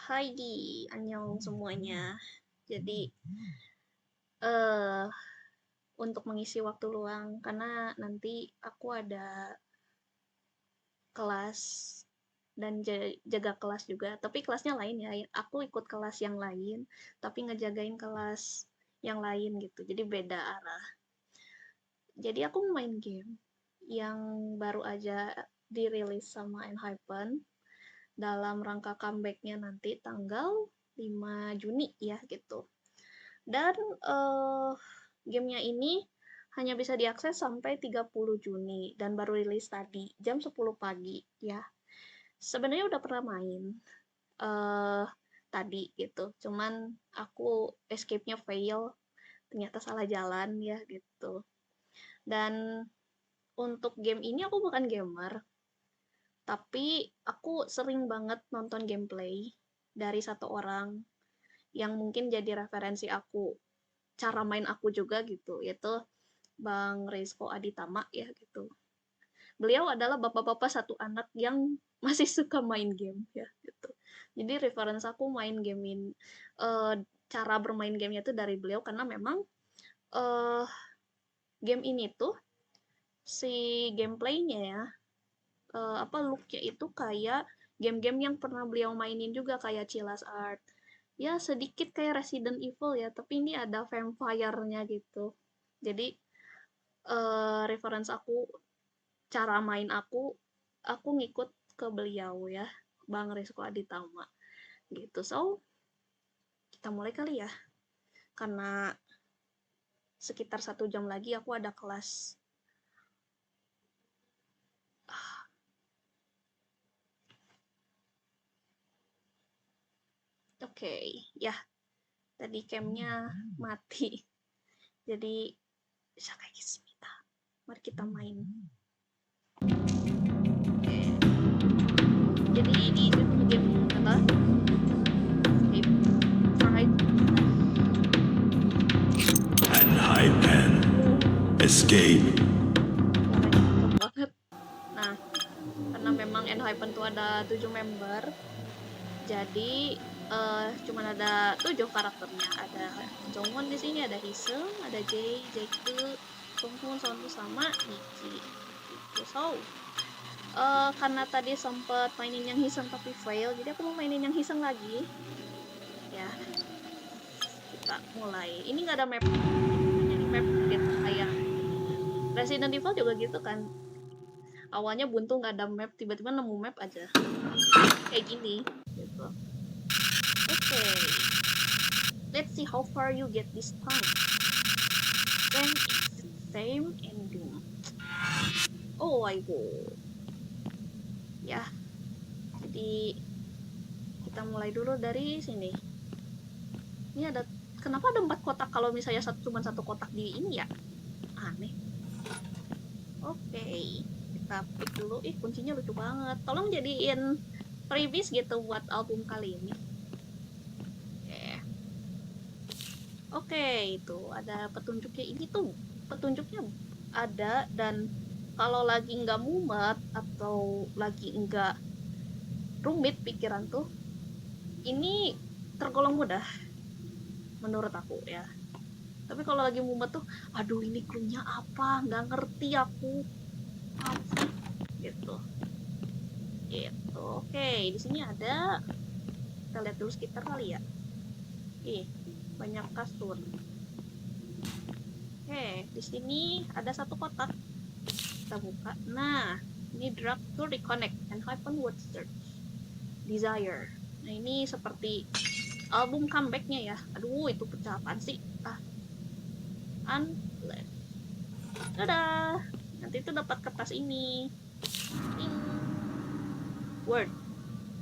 Hai Di, annyeong semuanya. Jadi, eh untuk mengisi waktu luang, karena nanti aku ada kelas dan jaga kelas juga. Tapi kelasnya lain ya. Aku ikut kelas yang lain, tapi ngejagain kelas yang lain gitu. Jadi beda arah. Jadi aku main game yang baru aja dirilis sama Enhypen dalam rangka comeback-nya nanti tanggal 5 Juni ya gitu. Dan gamenya ini hanya bisa diakses sampai 30 Juni dan baru rilis tadi jam 10 pagi ya. Sebenarnya udah pernah main eh tadi gitu. Cuman aku escape-nya fail, ternyata salah jalan ya gitu. Dan untuk game ini aku bukan gamer, tapi aku sering banget nonton gameplay dari satu orang yang mungkin jadi referensi aku, cara main aku juga gitu, yaitu Bang Rizko Aditama ya gitu. Beliau adalah bapak-bapak satu anak yang masih suka main game ya gitu. Jadi reference aku main game ini, uh, cara bermain gamenya itu dari beliau karena memang uh, game ini tuh si gameplaynya ya, apa looknya itu kayak game-game yang pernah beliau mainin juga kayak Chilas Art. Ya sedikit kayak Resident Evil ya, tapi ini ada vampire-nya gitu. Jadi reference aku, cara main aku ngikut ke beliau ya, Bang Rizko Aditama gitu. So kita mulai kali ya, karena sekitar 1 jam lagi aku ada kelas. Oke, ya tadi camnya mati, jadi Sakai Kismita, mari kita main. Oke, jadi ini game apa? Enhypen Escape. Nah, karena memang Enhypen tuh ada 7 member, jadi cuman ada 7 karakternya. Ada Jongwon di sini, ada Hisung, ada Jae, Jaeku, Songhun, Sonwoo sama Nicky. Gitu. So, karena tadi sempet mainin yang Hisung tapi fail, jadi aku mau mainin yang Hisung lagi. Ya, kita mulai. Ini nggak ada map, jadi map gitu kayak Resident Evil juga gitu kan. Awalnya buntu nggak ada map, tiba-tiba nemu map aja. Kayak gini, gitu. Okay, let's see how far you get this time. Then it's the same ending. Oh my god. Ya, jadi kita mulai dulu dari sini. Ini ada, kenapa ada 4 kotak kalau misalnya cuma satu kotak di ini ya? Aneh. Oke, kita pick dulu. Ih, kuncinya lucu banget. Tolong jadiin freebies gitu buat album kali ini. Oke, itu ada petunjuknya. Ini tuh petunjuknya ada, dan kalau lagi nggak mumet atau lagi nggak rumit pikiran tuh, ini tergolong mudah menurut aku ya. Tapi kalau lagi mumet tuh, aduh ini clue-nya apa? Nggak ngerti aku. Apa sih? Gitu. Gitu. Oke, di sini ada. Kita lihat dulu sekitar kali ya. Ih, banyak kasur. Oke, di sini ada satu kotak. Kita buka. Nah, ini drag to reconnect and hyphen word search. Desire. Nah, ini seperti album comebacknya ya. Aduh, itu pecah apaan sih? Unless. Dadah. Nanti itu dapat kertas ini. Ding. Word.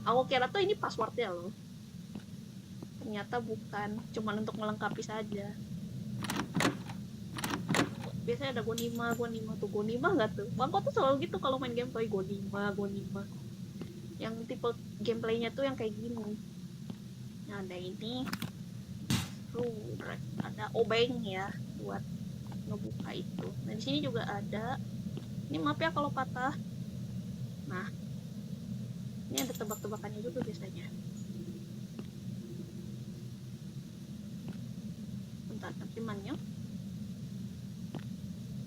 Aku kira tuh ini passwordnya loh. Ternyata bukan. Cuman untuk melengkapi saja. Biasanya ada Gonima tuh. Gonima nggak tuh? Bangko tuh selalu gitu kalau main gameplay. Gonima. Yang tipe gameplaynya tuh yang kayak gini. Nah, ada ini. Ada obeng ya buat ngebuka itu. Nah, di sini juga ada. Ini maaf ya kalau patah. Nah, ini ada tebak-tebakannya juga biasanya. musimannya.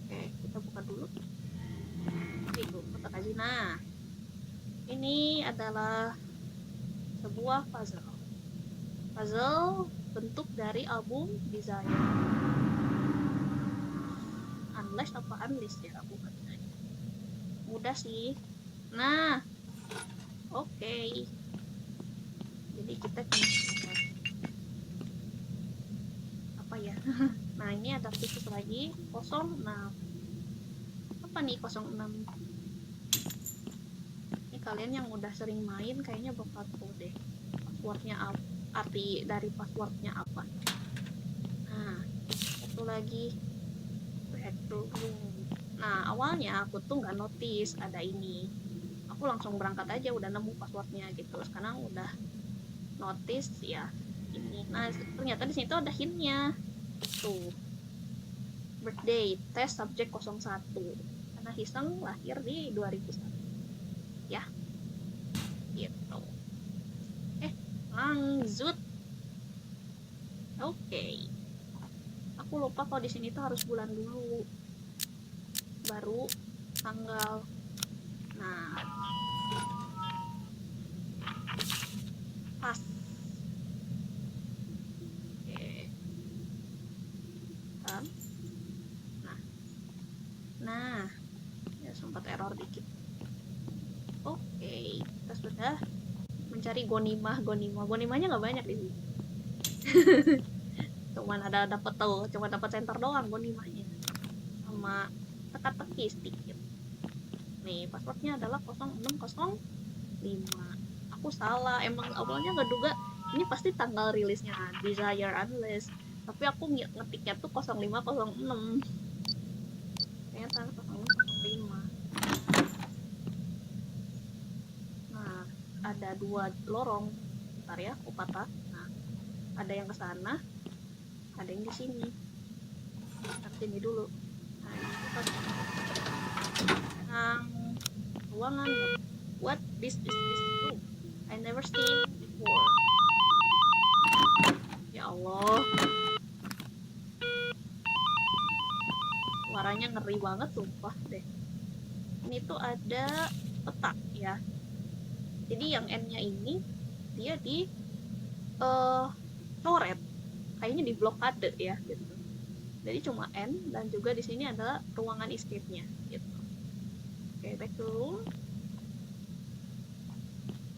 Oke, kita buka dulu. Itu kotak aja. Nah, ini adalah sebuah puzzle. Puzzle bentuk dari album Desire. Unless apa unless ya, aku katanya. Mudah sih. Nah, oke. Jadi kita apa ya? Nah, ini ada khusus lagi 06. Apa nih 06? Ini kalian yang udah sering main kayaknya bakal tahu deh passwordnya apa, arti dari passwordnya apa. Nah, satu lagi bedroom. Nah, awalnya aku tuh nggak notice ada ini. Aku langsung berangkat aja udah nemu passwordnya gitu. Sekarang udah notice ya ini. Nah, ternyata di sini tuh ada hintnya. Tuh. Birthday test subjek 01. Karena Hiseng lahir di 2001. Ya. Gitu. Lanjut. Oke. Aku lupa kalau di sini tuh harus bulan dulu. Baru tanggal. Nah, pas. Oke. Nah, ya sempat error dikit. Oke, kita sudah mencari gonimanya nggak banyak di sini. Cuman ada dapat tuh, cuma dapat center doang gonimanya. Sama teka-teki sedikit. Nih, passwordnya adalah 0605. Aku salah, emang awalnya nggak duga ini pasti tanggal rilisnya Desire Unless. Tapi aku ngetiknya tuh 0506. Ternyata 0505. Nah, ada 2 lorong. Bentar ya, aku patah. Nah, ada yang ke sana, ada yang di sini. Kita sini dulu. Nah, ini kita ruangan. What this room? I never seen before. Ya Allah. Suaranya ngeri banget sumpah deh. Ini tuh ada peta ya. Jadi yang N-nya ini dia di coret. Kayaknya di blokade ya gitu. Jadi cuma N dan juga di sini adalah ruangan escape-nya gitu. Oke, back to room.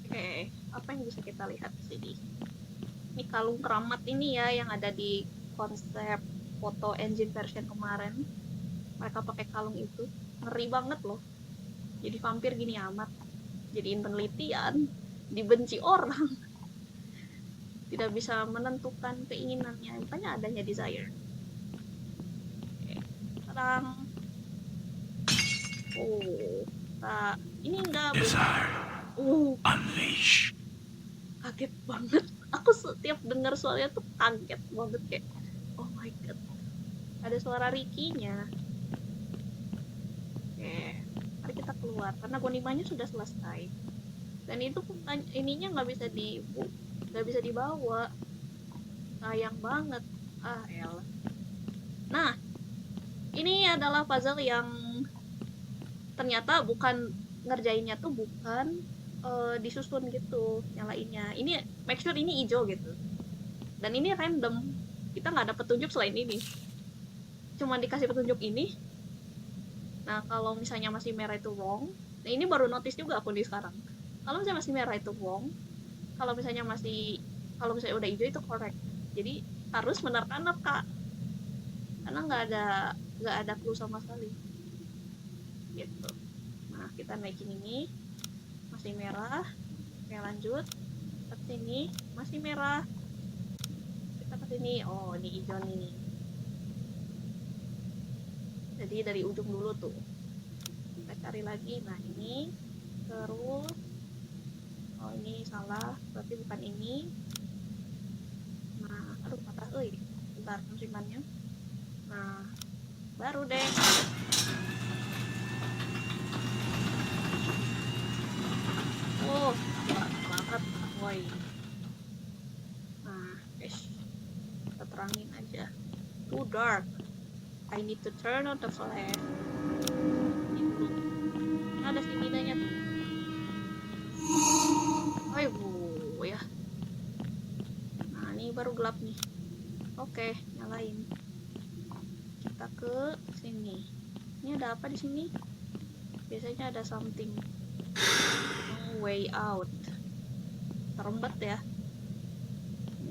Oke, apa yang bisa kita lihat di sini? Ini kalung keramat ini ya yang ada di konsep foto engine version kemarin. Mereka pakai kalung itu. Ngeri banget loh. Jadi vampir gini amat. Jadiin penelitian, dibenci orang. Tidak bisa menentukan keinginannya. Makanya adanya Desire. Oke, sekarang ini enggak Desire. Unleash. Kaget banget. Aku setiap dengar suaranya tuh kaget banget kayak oh my god. Ada suara Ricky-nya. Oke, mari kita keluar karena gonimanya sudah selesai. Dan itu ininya nggak bisa dibawa. Sayang banget. Ah, elah. Nah, ini adalah puzzle yang ternyata bukan ngerjainnya tuh bukan disusun gitu yang lainnya. Ini make sure ini hijau gitu. Dan ini random. Kita nggak ada petunjuk selain ini. Cuma dikasih petunjuk ini. Nah, kalau misalnya masih merah itu wrong. Nah, ini baru notice juga aku di sekarang. Kalau misalnya masih merah itu wrong. Kalau misalnya udah hijau itu correct. Jadi harus menerka Kak. Karena nggak ada clue sama sekali. Gitu. Nah, kita naikin ini. Masih merah. Oke, lanjut. Ke sini masih merah. Kita ke sini. Oh, ini hijau nih. Jadi dari ujung dulu tuh. Kita cari lagi. Nah, ini. Terus oh, ini salah. Berarti bukan ini. Nah, aduh patah euy. Bentar musimannya. Nah, baru deh. Oh, banget, woi. Nah, kita terangin aja. dark. I need to turn on the flash. Itu. Ada si minanya tuh. Ayo, ya. Nah, ini baru gelap nih. Oke, nyalain. Kita ke sini. Ini ada apa di sini? Biasanya ada something. No way out. Serem banget ya.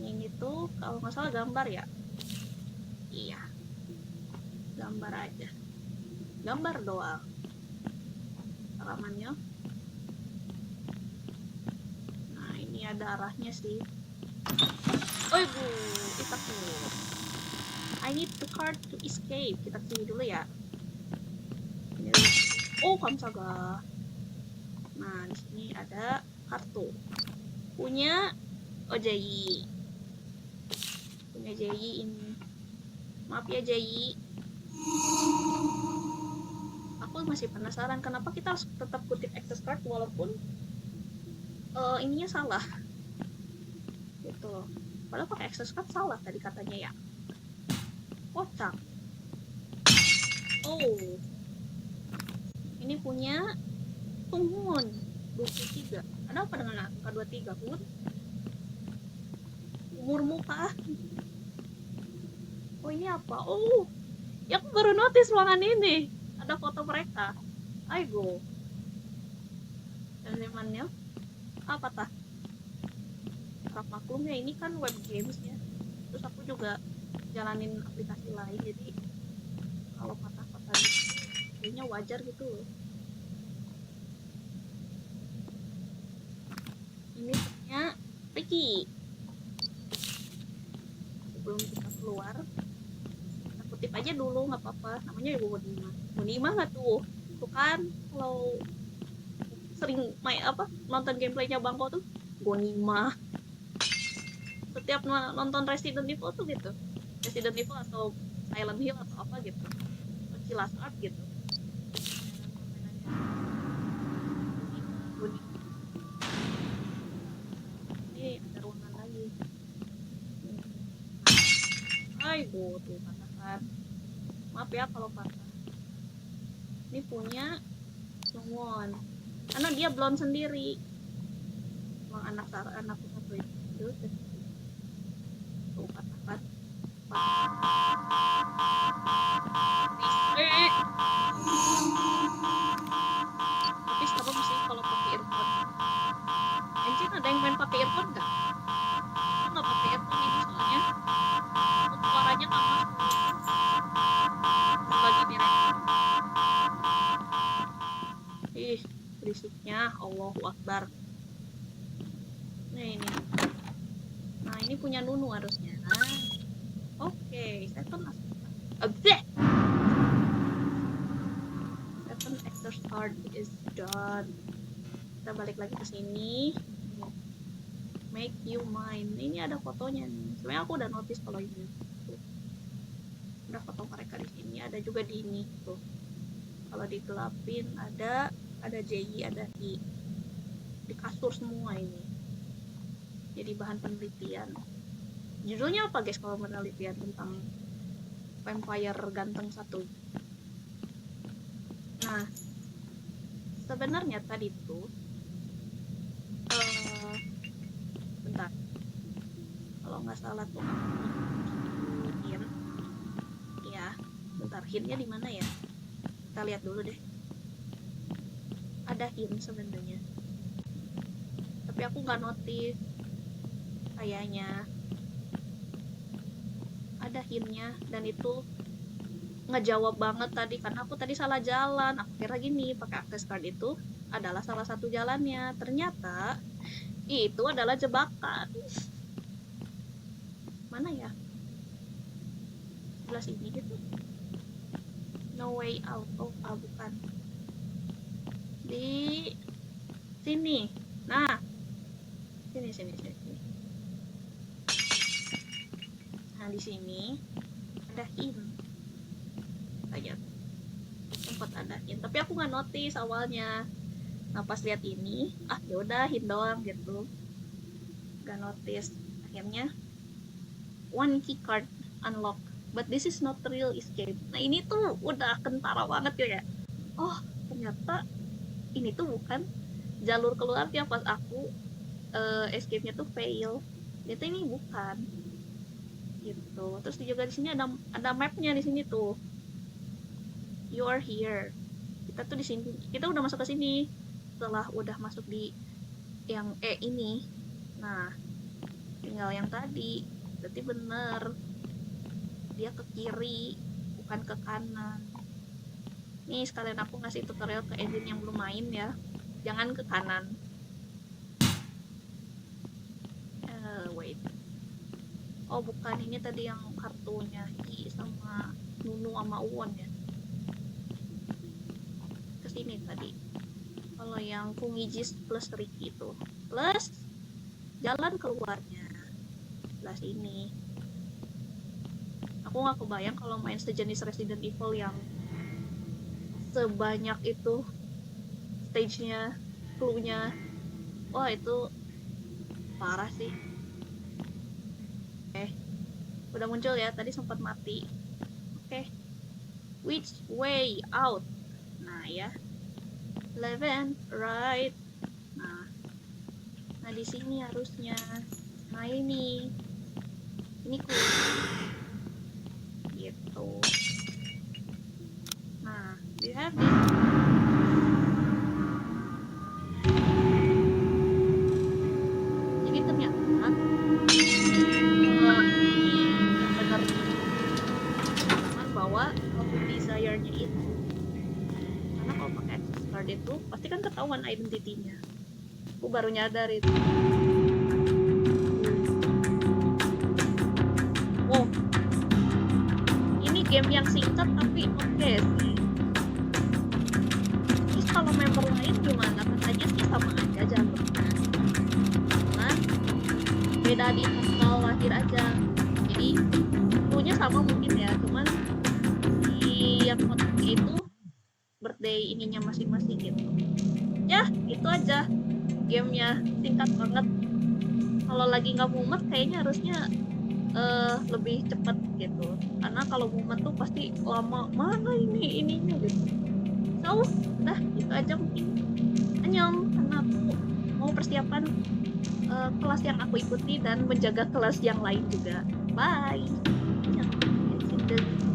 Ini tuh kalau nggak salah gambar ya. Iya. Gambar aja. Gambar doang. Halamannya. Nah, ini ada arahnya sih. Oh ibu, kita tuh. I need the card to escape. Kita sini dulu ya. Ini dulu. Oh, Kamsaga. Nah, di sini ada kartu. Punya OJI. Punya JI ini. Maaf ya JI. Aku masih penasaran kenapa kita harus tetap kutip access card walaupun ininya salah. Gitu loh. Padahal pakai access card salah tadi katanya ya. Kocak. Oh. Ini punya Tunghun 23. Ada apa dengan angka 23, Bun? Umurmu kah? Oh, ini apa? Oh, ya aku baru notice ruangan ini. Ada foto mereka. Ayo. Elemennya apa tah? Harap maklum ya, ini kan web games ya. Terus aku juga jalanin aplikasi lain, jadi kalau patah-patah kayaknya wajar gitu loh. Ini punya Ricky. Sebelum kita keluar, kita kutip aja dulu, nggak apa-apa. Namanya juga Gunima. Gunima nggak tuh? Tuh kan kalau sering main nonton gameplaynya Bangko tuh Gunima. Setiap nonton Resident Evil tuh gitu. Resident Evil atau Silent Hill atau apa gitu. Cilas Art gitu. Ini ada ruangan lagi. Ayo tuh patahkan. Maaf ya kalau patah. Ini punya Sungwon. Karena dia blonde sendiri. Emang anak satu itu. Tuh patahkan. Tapi serem sih kalau pakai earphone. Anjir, ada yang main pakai earphone nggak? Aku nggak pakai earphone ini soalnya suaranya nggak masuk. Lagi direct. Ih, berisiknya Allahu Akbar. Nah ini. Nah ini punya Nunu harusnya. Nah, oke, Seven access card is done. Kita balik lagi ke sini. Make you mine. Ini ada fotonya nih. Sebenarnya aku udah notice kalau ini. Tuh. Ada foto mereka di sini. Ada juga di ini. Tuh. Kalau digelapin ada JI, ada di kasur semua ini. Jadi bahan penelitian. Judulnya apa guys kalau penelitian tentang vampire ganteng satu? Nah, sebenarnya tadi tuh bentar, kalau nggak salah tuh hint ya, bentar, hintnya di mana ya? Kita lihat dulu deh. Ada hint sebenarnya, tapi aku nggak notice. Kayaknya ada hintnya dan itu ngejawab banget tadi karena aku tadi salah jalan. Aku kira gini, pakai access card itu adalah salah satu jalannya. Ternyata itu adalah jebakan. Mana ya? Sebelah sini gitu. No way out. Oh, bukan. Di sini. Nah. Sini. Nah, di sini ada hint. Kayak sempat ada hint, tapi aku nggak notice awalnya. Nah, pas lihat ini, yaudah hint doang gitu. Nggak notice. Akhirnya one key card unlock. but this is not real escape. Nah ini tuh udah kentara banget ya. Oh ternyata ini tuh bukan jalur keluarnya pas aku escape-nya tuh fail. Ternyata ini bukan gitu. Terus juga di sini ada mapnya di sini tuh. You are here. Kita tuh di sini. Kita udah masuk ke sini. Setelah udah masuk di yang ini. Nah, tinggal yang tadi. Berarti bener. Dia ke kiri, bukan ke kanan. Nih sekalian aku ngasih tutorial ke Edwin yang belum main ya. Jangan ke kanan. Wait. Oh bukan, ini tadi yang kartunya I sama Nunu sama Uwon ya. Kesini tadi. Kalau yang Fungijis plus Ricky itu. Plus jalan keluarnya. Sebelah sini. Aku nggak kebayang kalau main sejenis Resident Evil yang sebanyak itu stage-nya, clue-nya. Wah itu parah sih. Udah muncul ya, tadi sempat mati. Oke. Which way out? Nah ya. 11 right. Nah di sini harusnya. Nah ini clue. Gitu. Nah, do you have this? Jadi ternyata bahwa open desire-nya itu, karena kalau pakai access card itu pasti kan ketahuan identity-nya. Aku baru nyadar itu. Wow, ini game yang singkat tapi oke sih. Terus kalau member lain gimana? Katanya sih sama aja jalurnya, nah beda di tanggal lahir aja. Jadi clue-nya sama mungkin ya, cuman yang motifnya itu birthday ininya masing-masing gitu. Ya itu aja gamenya, singkat banget. Kalau lagi nggak mumet kayaknya harusnya lebih cepet gitu, karena kalau mumet tuh pasti lama, mana ininya gitu. So udah itu aja mungkin. Annyeong, karena aku mau persiapan kelas yang aku ikuti dan menjaga kelas yang lain juga. Bye. Annyeong.